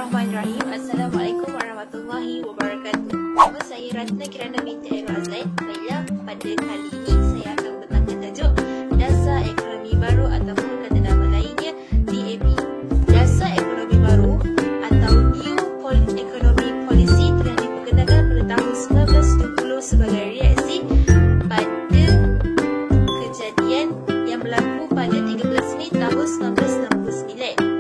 Bismillahirrahmanirrahim. Assalamualaikum warahmatullahi wabarakatuh. Nama saya Ratna Kirana binti Airul Azlan. Baiklah, pada kali ini saya akan bertanya tajuk Dasar Ekonomi Baru ataupun kata nama lainnya DAB. Dasar Ekonomi Baru atau New Economy Policy telah diperkenalkan pada tahun 1970 sebagai reaksi pada kejadian yang berlaku pada 13 Mei tahun 1969.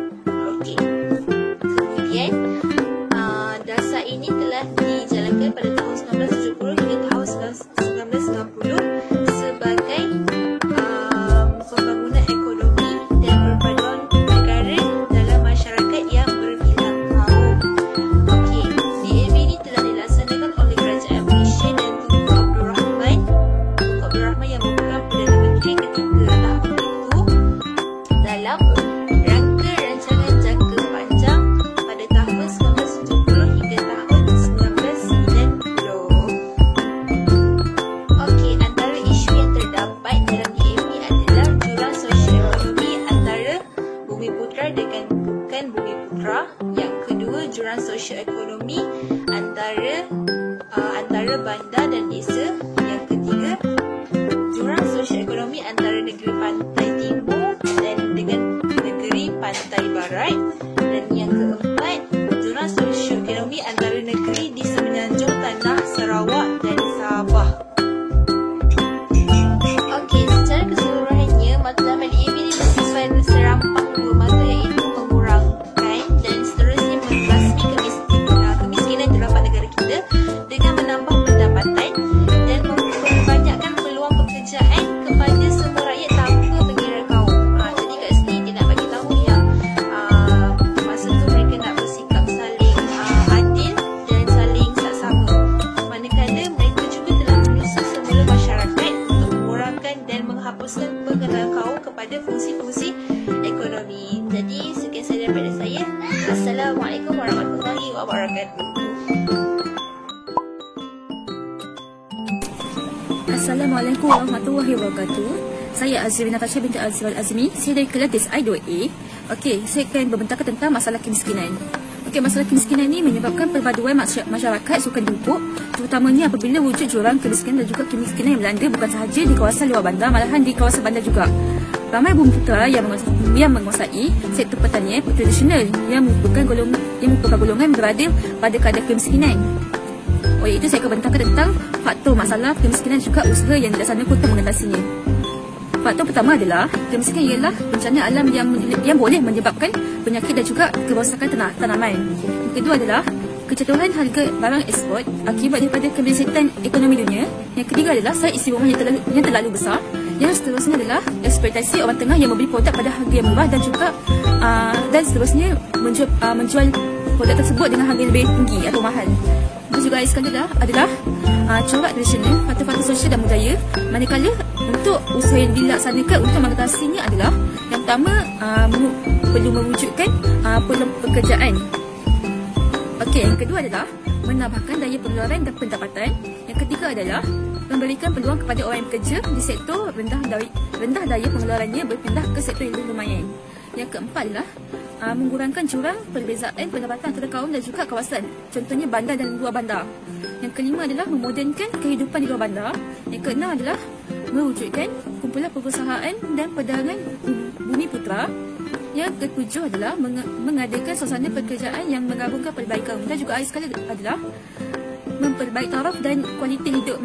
Dasar ini telah dijalankan pada tahun 1970 hingga tahun 1990 sebagai pembangunan ekonomi dan perpaduan negara dalam masyarakat yang berpihak kaum. Okey, DAB ini telah dilaksanakan oleh Kerajaan Malaysia dan Tunku Abdul Rahman yang merupakan Perdana Menteri ketika tahun itu dalam rangka rancangan jangka panjang pada tahun 1970 hingga tahun 1990. Okey, antara isu yang terdapat dalam DAB adalah jurang sosio-ekonomi antara Bumiputera dengan bukan Bumiputera. Yang kedua, jurang sosio-ekonomi antara bandar dan desa. Yang ketiga, jurang sosio-ekonomi antara negeri pantai timur dan dengan negeri pantai barat. Dan yang keempat, jurang sosio-ekonomi antara negeri di semenanjung tanah Sarawak dan Sabah. Okey, secara keseluruhannya matlamat DAB ini bersifat serampang dua mata, iaitu mengurangkan dan seterusnya membasmi kemiskinan di dalam negara kita dengan menambah pendapatan dan memperbanyakkan peluang pekerjaan kepada semua rakyat tanpa mengira kaum. Jadi kat sini dia nak bagi tahu yang masa tu mereka nak bersikap saling adil dan saling saksama. Manakala mereka juga telah menyusun semula masyarakat untuk mengurangkan dan menghapuskan pengenalan kaum kepada fungsi-fungsi ekonomi. Jadi sekian sahaja daripada saya. Assalamualaikum warahmatullahi wabarakatuh. Assalamualaikum warahmatullahi wabarakatuh. Saya Azri Natasha binti Azmi. Saya dari kelas I2A. Okey, saya akan membentangkan tentang masalah kemiskinan. Okey, masalah kemiskinan ini menyebabkan perpaduan masyarakat sukan duduk, terutamanya apabila wujud jurang kemiskinan dan juga kemiskinan yang melanda bukan sahaja di kawasan luar bandar, malahan di kawasan bandar juga. Ramai Bumiputera yang menguasai sektor pertanian tradisional yang merupakan golongan berada pada kadar kemiskinan. Oleh itu, saya akan bentangkan tentang faktor masalah kemiskinan juga usaha yang dilaksanakan untuk mengatasinya. Faktor pertama adalah kemiskinan ialah bencana alam yang boleh menyebabkan penyakit dan juga kerosakan tanaman. Yang kedua adalah kejatuhan harga barang ekspor akibat daripada keberisitan ekonomi dunia. Yang ketiga adalah sara istimewa yang terlalu besar. Yang seterusnya adalah eksploitasi orang tengah yang membeli produk pada harga yang murah dan juga dan seterusnya menjual produk tersebut dengan harga yang lebih tinggi atau mahal. Dan juga sekali adalah corak tradisional, faktor-faktor sosial dan budaya. Manakala untuk usaha yang dilaksanakan untuk mengatasinya adalah yang pertama, perlu mewujudkan peluang pekerjaan. Okey, yang kedua adalah menambahkan daya pengeluaran dan pendapatan. Yang ketiga adalah memberikan peluang kepada orang yang bekerja di sektor rendah daya pengeluarannya berpindah ke sektor yang lebih lumayan. Yang keempat adalah mengurangkan jurang perbezaan pendapatan antara kaum dan juga kawasan, contohnya bandar dan luar bandar. Yang kelima adalah memodernkan kehidupan di luar bandar. Yang keenam adalah mewujudkan kumpulan perusahaan dan perdagangan Bumiputera. Yang ketujuh adalah mengadakan suasana pekerjaan yang menggabungkan perbaikan. Dan juga sekali adalah memperbaiki taraf dan kualiti hidup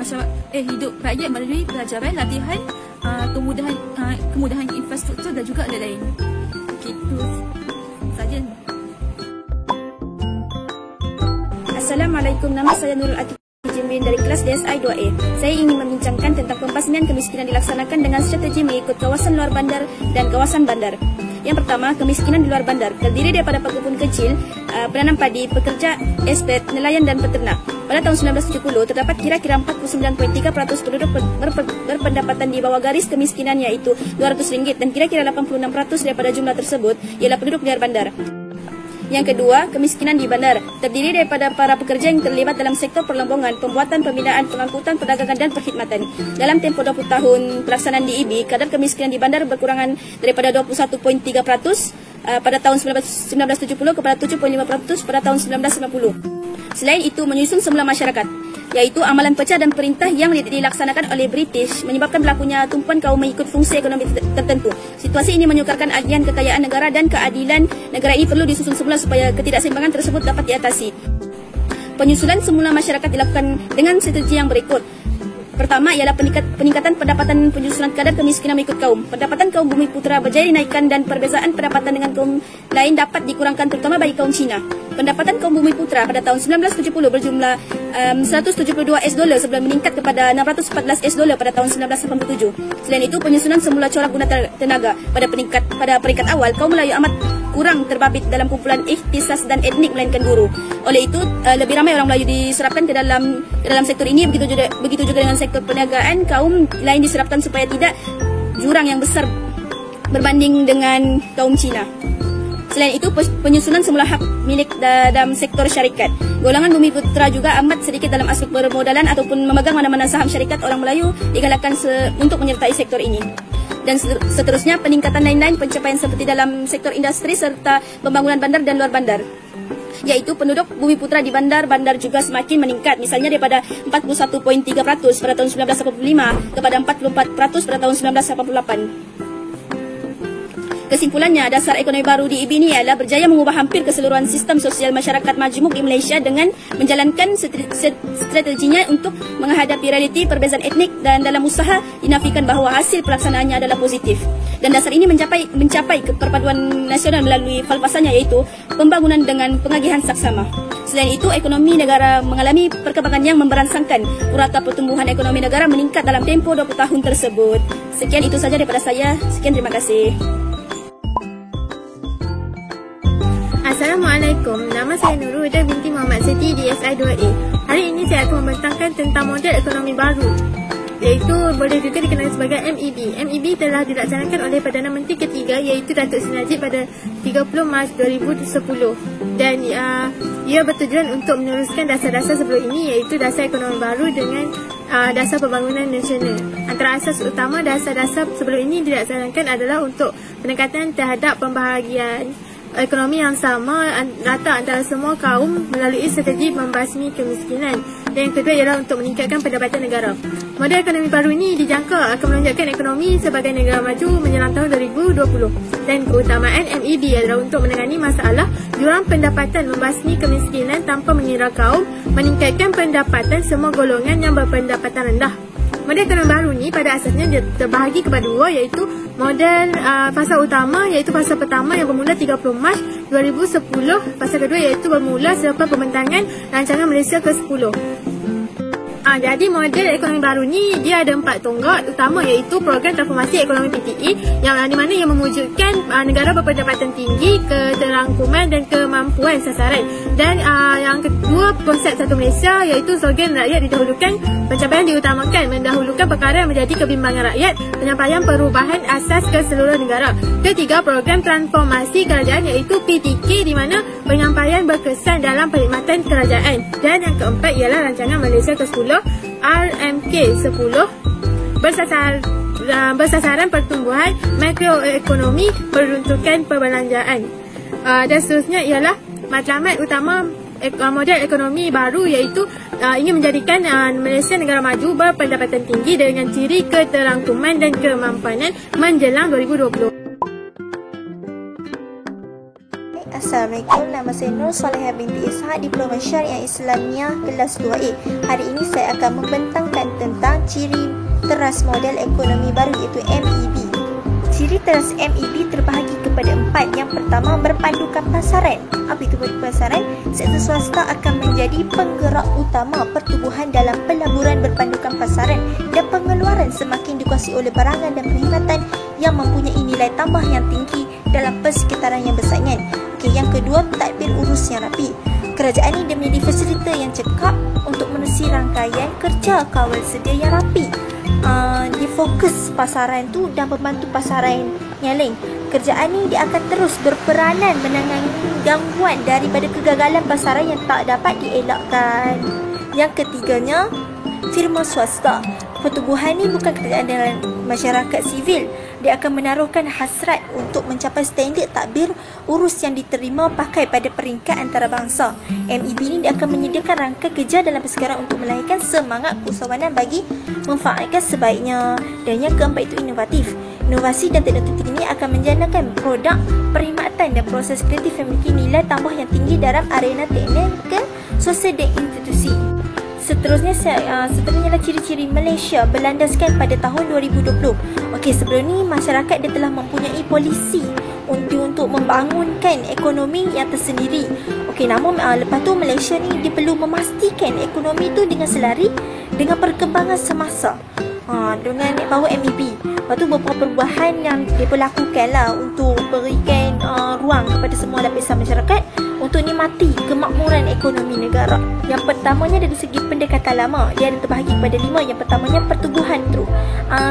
hidup rakyat melalui pelajaran, latihan, kemudahan infrastruktur dan juga lain-lain. Itu saja. Assalamualaikum, nama saya Nurul Atiq Jimin dari kelas DSI 2A. Saya ingin membincangkan tentang pembasmian kemiskinan dilaksanakan dengan strategi mengikut kawasan luar bandar dan kawasan bandar. Yang pertama, kemiskinan di luar bandar terdiri daripada pekebun kecil, penanam padi, pekerja estet, nelayan dan peternak. Pada tahun 1970, terdapat kira-kira 49.3% penduduk berpendapatan di bawah garis kemiskinan, iaitu RM200, dan kira-kira 86% daripada jumlah tersebut ialah penduduk luar bandar. Yang kedua, kemiskinan di bandar terdiri daripada para pekerja yang terlibat dalam sektor perlombongan, pembuatan, pembinaan, pengangkutan, perdagangan dan perkhidmatan. Dalam tempoh 20 tahun pelaksanaan DAB, kadar kemiskinan di bandar berkurangan daripada 21.3% pada tahun 1970 kepada 7.5% pada tahun 1990. Selain itu, menyusun semula masyarakat, iaitu amalan pecah dan perintah yang dilaksanakan oleh British menyebabkan berlakunya tumpuan kaum mengikut fungsi ekonomi tertentu. Situasi ini menyukarkan agian kekayaan negara dan keadilan negara ini perlu disusun semula supaya ketidakseimbangan tersebut dapat diatasi. Penyusunan semula masyarakat dilakukan dengan strategi yang berikut. Pertama ialah peningkatan pendapatan penyusunan kadar kemiskinan mengikut kaum. Pendapatan kaum Bumiputera berjaya dinaikkan dan perbezaan pendapatan dengan kaum lain dapat dikurangkan terutama bagi kaum Cina. Pendapatan kaum Bumiputera pada tahun 1970 berjumlah $172 sebelum meningkat kepada $614 pada tahun 1987. Selain itu, penyusunan semula corak guna tenaga. Pada peringkat awal, kaum Melayu amat kurang terbabit dalam kumpulan ikhtisas dan etnik melainkan guru. Oleh itu, lebih ramai orang Melayu diserapkan ke dalam sektor ini. Begitu juga dengan sektor perniagaan, kaum lain diserapkan supaya tidak jurang yang besar berbanding dengan kaum Cina. Selain itu, penyusunan semula hak milik dalam sektor syarikat. Golongan Bumiputera juga amat sedikit dalam aspek permodalan ataupun memegang mana-mana saham syarikat orang Melayu digalakkan untuk menyertai sektor ini. Dan seterusnya, peningkatan lain-lain pencapaian seperti dalam sektor industri serta pembangunan bandar dan luar bandar, iaitu penduduk Bumiputera di bandar-bandar juga semakin meningkat, misalnya daripada 41.3% pada tahun 1985 kepada 44% pada tahun 1988. Kesimpulannya, dasar ekonomi baru di IB ini ialah berjaya mengubah hampir keseluruhan sistem sosial masyarakat majmuk di Malaysia dengan menjalankan strateginya untuk menghadapi realiti perbezaan etnik dan dalam usaha dinafikan bahawa hasil pelaksanaannya adalah positif. Dan dasar ini mencapai perpaduan nasional melalui falsafahnya, iaitu pembangunan dengan pengagihan saksama. Selain itu, ekonomi negara mengalami perkembangan yang memberangsangkan. Purata pertumbuhan ekonomi negara meningkat dalam tempoh 20 tahun tersebut. Sekian itu saja daripada saya. Sekian, terima kasih. Assalamualaikum, nama saya Nurul Huda binti Muhammad Siti DSI 2A. Hari ini saya akan membentangkan tentang model ekonomi baru, iaitu boleh juga dikenali sebagai MEB. MEB telah dilaksanakan oleh Perdana Menteri ketiga, iaitu Datuk Seri Najib pada 30 Mac 2010. Dan ia bertujuan untuk meneruskan dasar-dasar sebelum ini, iaitu dasar ekonomi baru dengan dasar pembangunan nasional. Antara asas utama dasar-dasar sebelum ini dilaksanakan adalah untuk pendekatan terhadap pembahagian ekonomi yang sama rata antara semua kaum melalui strategi membasmi kemiskinan. Dan yang kedua ialah untuk meningkatkan pendapatan negara. Model ekonomi baru ini dijangka akan melonjakkan ekonomi sebagai negara maju menjelang tahun 2020. Dan keutamaan MEB adalah untuk menangani masalah jurang pendapatan membasmi kemiskinan tanpa mengira kaum, meningkatkan pendapatan semua golongan yang berpendapatan rendah. Model ekonomi baru ni pada asasnya terbahagi kepada dua, iaitu model fasa utama, iaitu fasa pertama yang bermula 30 Mac 2010. Fasa kedua iaitu bermula selepas pembentangan Rancangan Malaysia ke-10. Jadi model ekonomi baru ni dia ada 4 tonggak utama, iaitu program transformasi ekonomi PTE yang di mana ia mewujudkan negara berpendapatan tinggi, keterangkuman dan kemampuan sasaran. Dan yang kedua, konsep satu Malaysia, iaitu slogan rakyat didahulukan, pencapaian diutamakan, mendahulukan perkara yang menjadi kebimbangan rakyat, penyampaian perubahan asas ke seluruh negara. Ketiga, program transformasi kerajaan, iaitu PTK, di mana penyampaian berkesan dalam perkhidmatan kerajaan. Dan yang keempat ialah Rancangan Malaysia ke-10 RMK10 bersasaran pertumbuhan makroekonomi, peruntukan perbelanjaan. Dan seterusnya ialah matlamat utama model ekonomi baru, iaitu ingin menjadikan Malaysia negara maju berpendapatan tinggi dengan ciri keterangkuman dan kemampanan menjelang 2020. Assalamualaikum, nama saya Nur Salihah binti Ishak, Diploma Syariah Islamiah kelas 2A. Hari ini saya akan membentangkan tentang ciri teras model ekonomi baru, iaitu MEB. Ciri teras MEB terbahagi kepada 4. Yang pertama, berpandukan pasaran. Apa itu berpandukan pasaran? Sektor swasta akan menjadi penggerak utama pertumbuhan dalam pelaburan berpandukan pasaran dan pengeluaran semakin dikuasai oleh barangan dan perkhidmatan yang mempunyai nilai tambah yang tinggi dalam persekitaran yang bersaingan. Yang kedua, tadbir urus yang rapi. Kerajaan ini memiliki fasilita yang cekap untuk menerusi rangkaian kerja kawal sedia yang rapi. Dia fokus pasaran tu dan membantu pasaran yang lain. Kerajaan ini dia akan terus berperanan menangani gangguan daripada kegagalan pasaran yang tak dapat dielakkan. Yang ketiganya, firma swasta. Pertubuhan ini bukan kerajaan dengan masyarakat sivil. dia akan menaruhkan hasrat untuk mencapai standard takbir urus yang diterima pakai pada peringkat antarabangsa. MEB ni dia akan menyediakan rangka kerja dalam persegaran untuk melahirkan semangat keusahawanan bagi memanfaatkan sebaiknya. Dan yang keempat itu inovatif. Inovasi dan teknologi ini akan menjanakan produk, perkhidmatan dan proses kreatif yang memiliki nilai tambah yang tinggi dalam arena teknik, sosial dan institusi. Seterusnya adalah ciri-ciri Malaysia berlandaskan pada tahun 2020. Okey, sebelum ni masyarakat dia telah mempunyai polisi untuk membangunkan ekonomi yang tersendiri. Okey, namun lepas tu Malaysia ni dia perlu memastikan ekonomi tu dengan selari dengan perkembangan semasa. Dengan bahawa MEB. Lepas tu beberapa perubahan yang dia lakukan lah untuk berikan ruang kepada semua lapisan masyarakat untuk nikmati kemakmuran ekonomi negara. Yang pertamanya dari segi pendekatan lama, dia ada terbahagi kepada 5. Yang pertamanya pertumbuhan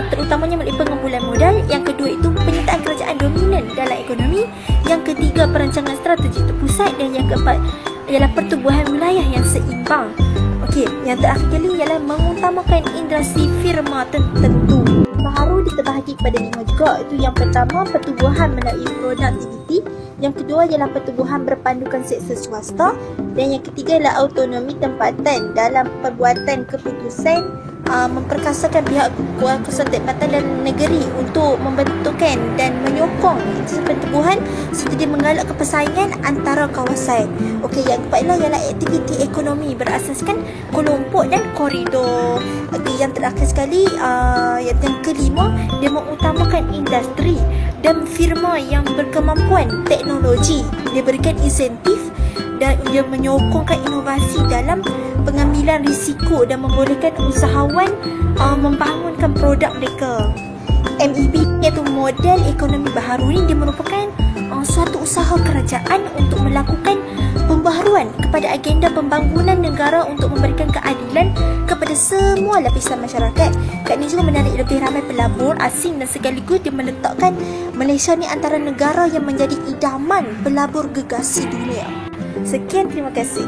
terutamanya melalui pengumpulan modal. Yang kedua itu penyertaan kerajaan dominan dalam ekonomi. Yang ketiga perancangan strategik terpusat. Dan yang keempat ialah pertumbuhan wilayah yang seimbang. Okey, yang terakhir kali ialah mengutamakan industri firma tertentu. Baharu diterbahagi kepada 5 juga. Itu yang pertama pertumbuhan melalui produktiviti. Yang kedua ialah pertumbuhan berpandukan sektor swasta. Dan yang ketiga ialah autonomi tempatan dalam perbuatan keputusan, memperkasakan pihak kuasa tempatan dan negeri untuk membentukkan dan menyokong pertumbuhan serta dia menggalakkan persaingan antara kawasan. Okey, yang keempat ialah aktiviti ekonomi berasaskan kelompok dan koridor. Okey, yang terakhir sekali yang kelima, dia mengutamakan industri dan firma yang berkemampuan teknologi. Dia berikan insentif dan dia menyokongkan inovasi dalam pengambilan risiko dan membolehkan usahawan membangunkan produk mereka. MEB iaitu model ekonomi baharu ini dia merupakan suatu usaha kerajaan untuk melakukan pembaharuan kepada agenda pembangunan negara untuk memberikan keadilan kepada semua lapisan masyarakat. Kat ini juga menarik lebih ramai pelabur asing dan sekaligus dia meletakkan Malaysia ni antara negara yang menjadi idaman pelabur gegasi dunia. Sekian, terima kasih.